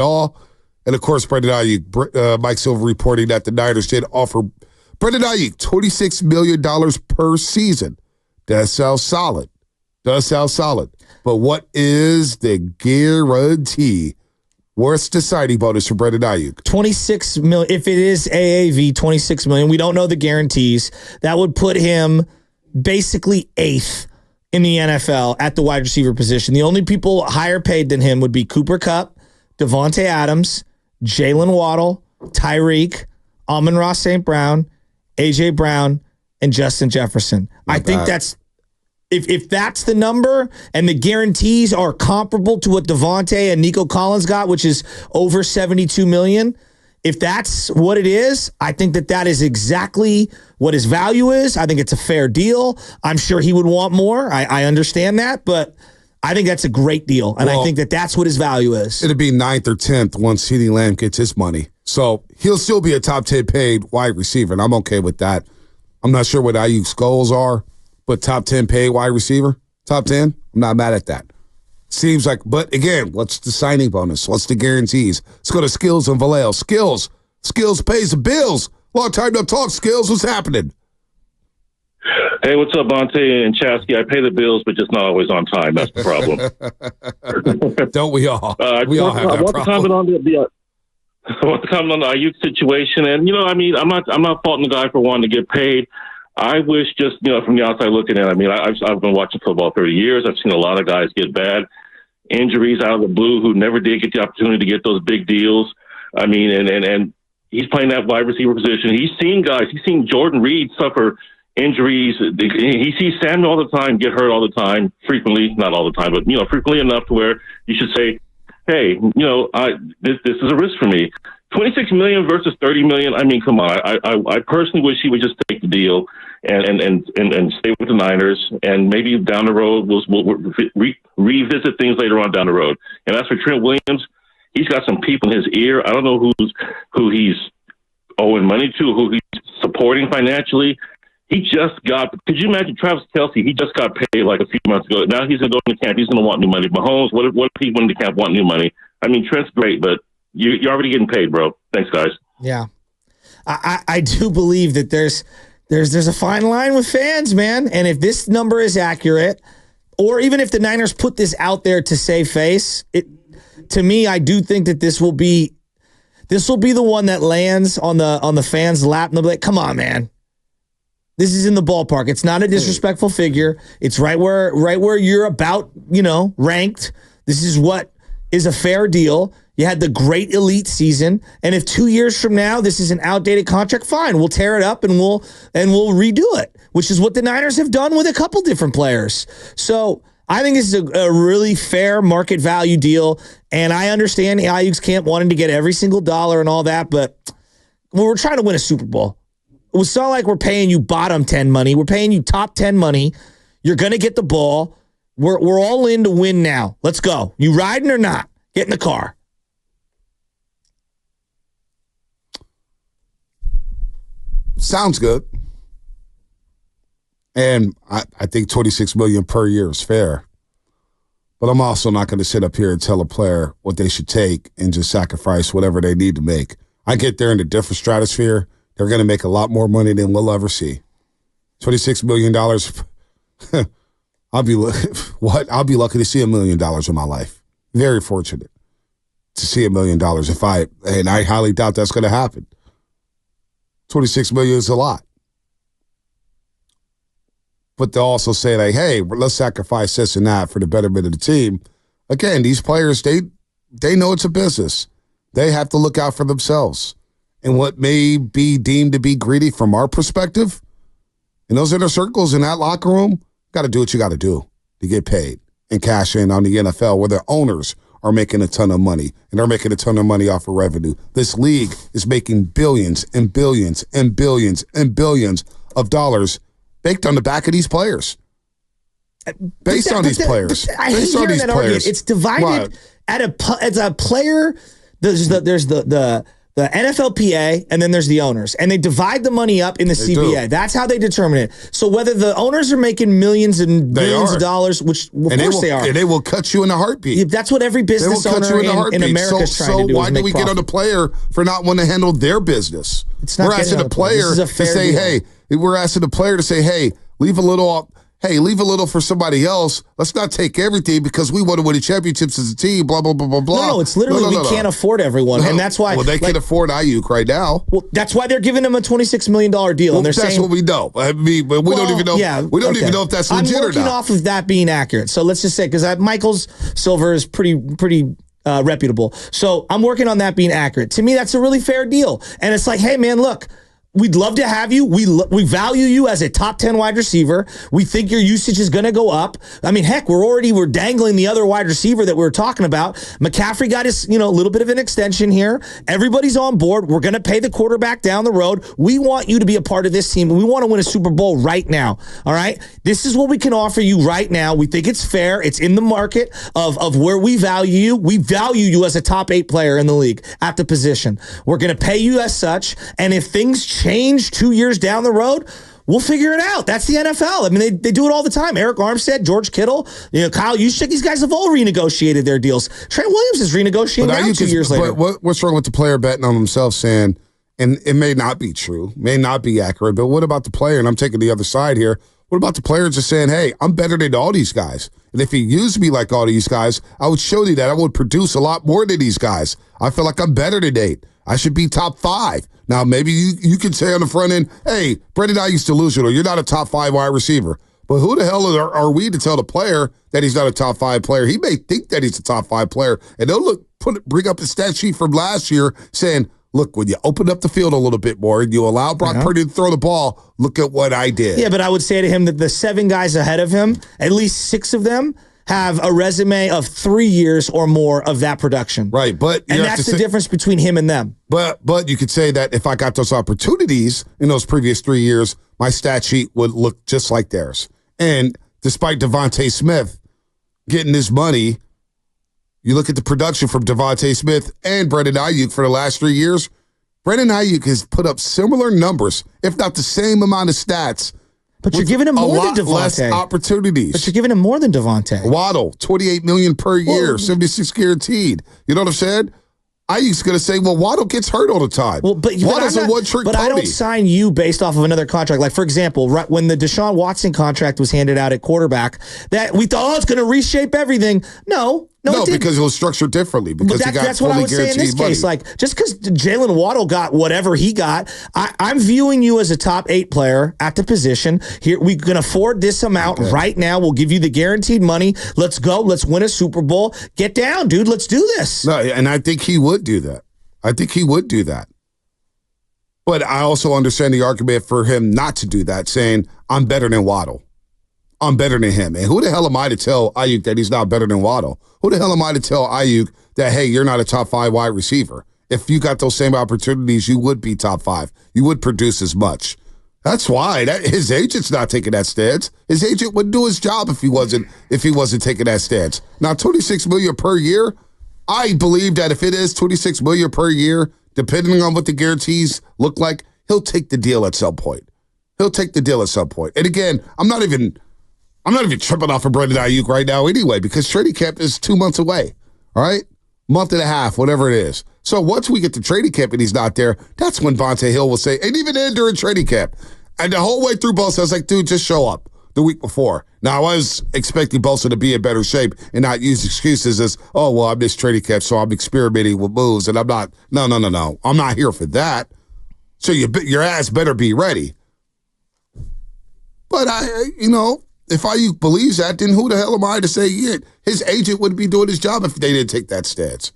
all. And, of course, Brandon Aiyuk, Mike Silver reporting that the Niners did offer Brandon Aiyuk $26 million per season. Does sound solid. But what is the guarantee? What's the signing bonus for Brandon Aiyuk? $26 million. If it is AAV, $26 million. We don't know the guarantees. That would put him basically 8th in the NFL at the wide receiver position. The only people higher paid than him would be Cooper Kupp, Devontae Adams, Jalen Waddle, Tyreek, Amon-Ra St. Brown, A.J. Brown, and Justin Jefferson. I think that's if that's the number and the guarantees are comparable to what Devontae and Nico Collins got, which is over $72 million, if that's what it is, I think that is exactly what his value is. I think it's a fair deal. I'm sure he would want more. I understand that, but I think that's a great deal, and I think that's what his value is. It'll be 9th or 10th once CeeDee Lamb gets his money. So he'll still be a top 10 paid wide receiver, and I'm okay with that. I'm not sure what Aiyuk's goals are, but top 10 paid wide receiver, top 10, I'm not mad at that. Seems like, but again, what's the signing bonus? What's the guarantees? Let's go to Skills and Vallejo. Skills pays the bills. Long time no talk, Skills. What's happening? Hey, what's up, Bonte and Chasky? I pay the bills, but just not always on time. That's the problem. Don't we all? I want to comment on the Aiyuk situation, and I'm not faulting the guy for wanting to get paid. I wish just from the outside looking in. I mean, I've been watching football 30 years. I've seen a lot of guys get bad injuries out of the blue who never did get the opportunity to get those big deals. I mean, and he's playing that wide receiver position. He's seen guys. He's seen Jordan Reed suffer injuries. He sees Samuel all the time get hurt all the time, frequently, not all the time, but frequently enough to where you should say, hey, this is a risk for me. $26 million versus $30 million. I mean, come on. I personally wish he would just take the deal and stay with the Niners, and maybe down the road we'll revisit things later on down the road. And as for Trent Williams, he's got some people in his ear. I don't know who he's owing money to, who he's supporting financially. He just got. Could you imagine Travis Kelce? He just got paid like a few months ago. Now he's going to go into camp. He's going to want new money. Mahomes, what if people in the camp want new money? I mean, Trent's great, but you're already getting paid, bro. Thanks, guys. Yeah, I do believe that there's a fine line with fans, man. And if this number is accurate, or even if the Niners put this out there to save face, to me, I do think that this will be the one that lands on the fans' lap, and they'll be like, "Come on, man. This is in the ballpark. It's not a disrespectful figure. It's right where you're about, ranked. This is what is a fair deal. You had the great elite season, and if 2 years from now this is an outdated contract, fine. We'll tear it up and we'll redo it, which is what the Niners have done with a couple different players. So I think this is a really fair market value deal, and I understand Aiyuk's camp wanting to get every single dollar and all that, but we're trying to win a Super Bowl. It's not like we're paying you bottom 10 money. We're paying you top 10 money. You're going to get the ball. We're all in to win now. Let's go. You riding or not? Get in the car. Sounds good. And I think $26 million per year is fair. But I'm also not going to sit up here and tell a player what they should take and just sacrifice whatever they need to make. I get there in a different stratosphere. They're going to make a lot more money than we'll ever see. $26 million. I'll be lucky to see $1 million in my life. Very fortunate to see $1 million. And I highly doubt that's going to happen. $26 million is a lot. But they'll also say, like, hey, let's sacrifice this and that for the betterment of the team. Again, these players, they know it's a business. They have to look out for themselves. And what may be deemed to be greedy from our perspective, in those inner circles in that locker room, got to do what you got to do to get paid and cash in on the NFL, where their owners are making a ton of money, and they're making a ton of money off of revenue. This league is making billions and billions and billions and billions of dollars baked on the back of these players. Based on these players. I hate hearing that argument. It's divided as a player. There's the the NFLPA, and then there's the owners. And they divide the money up in the CBA. That's how they determine it. So whether the owners are making millions and billions of dollars, which of course they are. And they will cut you in a heartbeat. That's what every business owner in America is trying to do. So why do we get on the player for not wanting to handle their business? We're asking the player to say, hey, we're asking the player to say, hey, leave a little for somebody else. Let's not take everything because we want to win the championships as a team, blah, blah, blah, blah, blah. No, it's literally we can't afford everyone. And that's why. Well, they can afford Aiyuk right now. Well, that's why they're giving him a $26 million deal. And they're that's saying, what we know. I mean, but we don't even know. Yeah, we don't even know if that's legit or not. I'm working off of that being accurate. So let's just say, because Michael's silver is pretty reputable. So I'm working on that being accurate. To me, that's a really fair deal. And it's like, hey, man, look. We'd love to have you. We value you as a top 10 wide receiver. We think your usage is going to go up. I mean, heck, we're dangling the other wide receiver that we were talking about. McCaffrey got his, a little bit of an extension here. Everybody's on board. We're going to pay the quarterback down the road. We want you to be a part of this team. We want to win a Super Bowl right now. All right. This is what we can offer you right now. We think it's fair. It's in the market of where we value you. We value you as a top 8 player in the league at the position. We're going to pay you as such. And if things change 2 years down the road, we'll figure it out. That's the NFL. I mean, they do it all the time. Eric Armstead, George Kittle, Kyle Juszczyk, these guys have all renegotiated their deals. Trent Williams is renegotiating now 2 years later. But what's wrong with the player betting on himself saying, and it may not be true, may not be accurate, but what about the player? And I'm taking the other side here. What about the player just saying, hey, I'm better than all these guys. And if he used me like all these guys, I would show you that I would produce a lot more than these guys. I feel like I'm better than 8. I should be top 5. Now, maybe you can say on the front end, hey, Brandon Aiyuk's delusional. You're not a top 5 wide receiver. But who the hell are we to tell the player that he's not a top 5 player? He may think that he's a top 5 player. And they'll bring up the stat sheet from last year saying, look, when you open up the field a little bit more and you allow Brock Purdy to throw the ball, look at what I did. Yeah, but I would say to him that the 7 guys ahead of him, at least 6 of them, have a resume of 3 years or more of that production. Right, but that's the difference between him and them. But you could say that if I got those opportunities in those previous 3 years, my stat sheet would look just like theirs. And despite Devontae Smith getting this money, you look at the production from Devontae Smith and Brandon Aiyuk for the last 3 years. Brandon Aiyuk has put up similar numbers, if not the same amount of stats. But you're giving him more than Devontae. Less opportunities. But you're giving him more than Devontae. Waddle, $28 million per year, 76 guaranteed. You know what I'm saying? Aiyuk's going to say, well, Waddle gets hurt all the time. Well, but Waddle's a one-trick pony. But I don't sign you based off of another contract. Like, for example, right when the Deshaun Watson contract was handed out at quarterback, that we thought, it's going to reshape everything. No, because it was structured differently. Because that's what I would say in this case. Like, just because Jalen Waddle got whatever he got, I'm viewing you as a top 8 player at the position. Here, we can afford this amount right now. We'll give you the guaranteed money. Let's go. Let's win a Super Bowl. Get down, dude. Let's do this. No, and I think he would do that. But I also understand the argument for him not to do that, saying, I'm better than Waddle. I'm better than him. And who the hell am I to tell Aiyuk that he's not better than Waddle? Who the hell am I to tell Aiyuk that, hey, you're not a top 5 wide receiver? If you got those same opportunities, you would be top 5. You would produce as much. That's why his agent's not taking that stance. His agent wouldn't do his job if he wasn't taking that stance. Now, $26 million per year, I believe that if it is $26 million per year, depending on what the guarantees look like, he'll take the deal at some point. And again, I'm not even tripping off of Brandon Aiyuk right now anyway, because training camp is 2 months away. All right? Month and a half, whatever it is. So once we get to training camp and he's not there, that's when Vontae Hill will say, and even then during training camp. And the whole way through Bosa, I was like, dude, just show up the week before. Now, I was expecting Bosa to be in better shape and not use excuses as, oh, well, I missed training camp, so I'm experimenting with moves, and I'm not. No. I'm not here for that. So your ass better be ready. But, if Aiyuk believes that, then who the hell am I to say his agent wouldn't be doing his job if they didn't take that stance?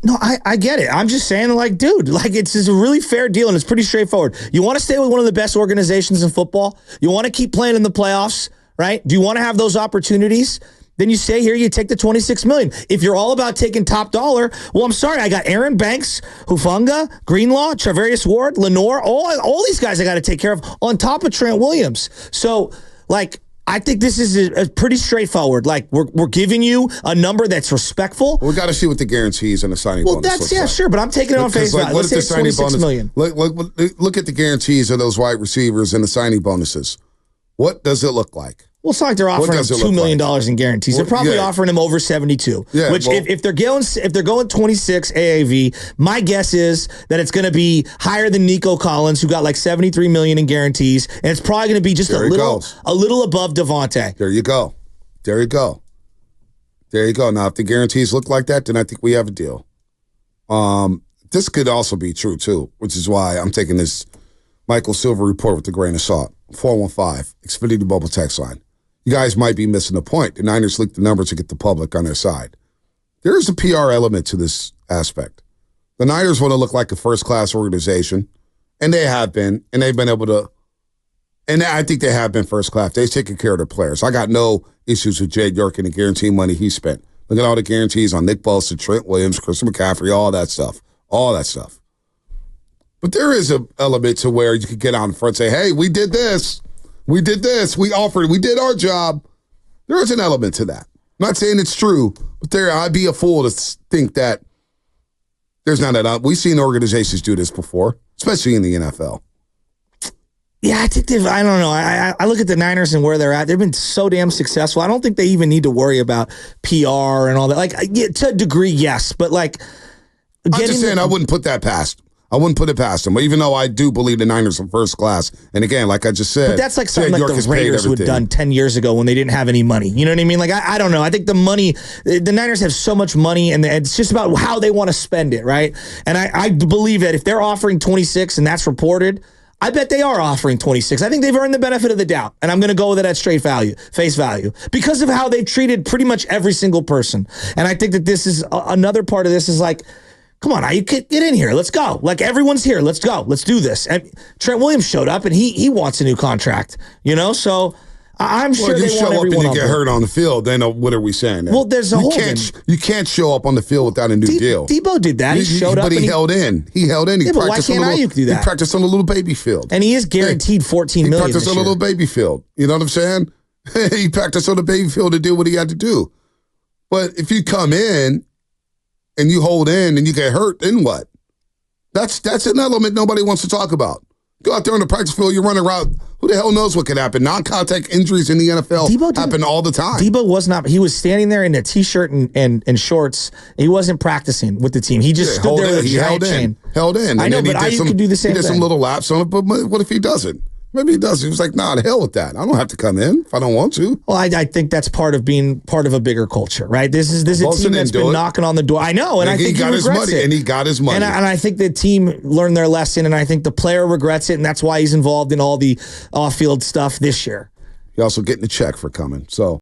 No, I get it. I'm just saying, like, dude, like, it's a really fair deal, and it's pretty straightforward. You want to stay with one of the best organizations in football? You want to keep playing in the playoffs, right? Do you want to have those opportunities? Then you stay here, you take the $26 million. If you're all about taking top dollar, well, I'm sorry, I got Aaron Banks, Hufanga, Greenlaw, Charvarius Ward, Lenore, all these guys I got to take care of on top of Trent Williams. So, like, I think this is a pretty straightforward. Like we're giving you a number that's respectful. We got to see what the guarantees and the signing bonus. Well, that's like. sure, but I'm taking it on face value. Let's say it's $26 million. Look at the guarantees of those wide receivers and the signing bonuses. What does it look like? Well, it's not like they're offering him $2 million in guarantees. They're probably offering him over 72. Yeah, which if they're going 26 AAV, my guess is that it's going to be higher than Nico Collins, who got like 73 million in guarantees, and it's probably going to be just a little above Devontae. There you go. Now, if the guarantees look like that, then I think we have a deal. This could also be true too, which is why I'm taking this Michael Silver report with a grain of salt. 415 Xfinity Mobile text line. You guys might be missing the point. The Niners leaked the numbers to get the public on their side. There is a PR element to this aspect. The Niners want to look like a first-class organization, and they have been, and they've been able to, and I think they have been first-class. They've taken care of their players. I got no issues with Jed York and the guarantee money he spent. Look at all the guarantees on Nick Bosa, Trent Williams, Christian McCaffrey, all that stuff. But there is an element to where you could get out in front and say, hey, we did this. We offered, we did our job. There is an element to that. I'm not saying it's true, but I'd be a fool to think that there's not that. We've seen organizations do this before, especially in the NFL. Yeah, I think I don't know. I look at the Niners and where they're at. They've been so damn successful. I don't think they even need to worry about PR and all that. Like, to a degree, yes, but like, I'm just saying I wouldn't put that past. I wouldn't put it past them, even though I do believe the Niners are first class. And again, like I just said, but that's like something like the Raiders would have done 10 years ago when they didn't have any money. You know what I mean? Like, I don't know. I think the Niners have so much money, and it's just about how they want to spend it, right? And I believe that if they're offering 26 and that's reported, I bet they are offering 26. I think they've earned the benefit of the doubt, and I'm going to go with it at face value, because of how they've treated pretty much every single person. And I think that this is another part of this is like, come on, you get in here. Let's go. Like, everyone's here. Let's go. Let's do this. And Trent Williams showed up, and he wants a new contract. You know, so I'm sure they want everyone on board. You show up and you get hurt on the field, then what are we saying? Then? Well, there's a whole you can't show up on the field without a new deal. Debo did that. He showed up, but he held in. He yeah, but why can't Aiyuk do that? He practiced on a little baby field, and he is guaranteed $14 million. He practiced on a little baby field. You know what I'm saying? He practiced on the baby field to do what he had to do. But if you come in and you hold in and you get hurt, then what? That's an element nobody wants to talk about. Go out there on the practice field, you run around. Who the hell knows what could happen? Non-contact injuries in the NFL happen all the time. Debo was not. He was standing there in a T-shirt and shorts. He wasn't practicing with the team. He just stood there with a giant chain. Held in. I know, but Aiyuk could do the same thing. He did some little laps on it, but what if he doesn't? Maybe he does. He was like, nah, the hell with that. I don't have to come in if I don't want to. Well, I think that's part of being part of a bigger culture, right? This is a team that's been knocking on the door. I know, and I think he regrets it. And he got his money. And I think the team learned their lesson, and I think the player regrets it, and that's why he's involved in all the off-field stuff this year. You're also getting a check for coming, so.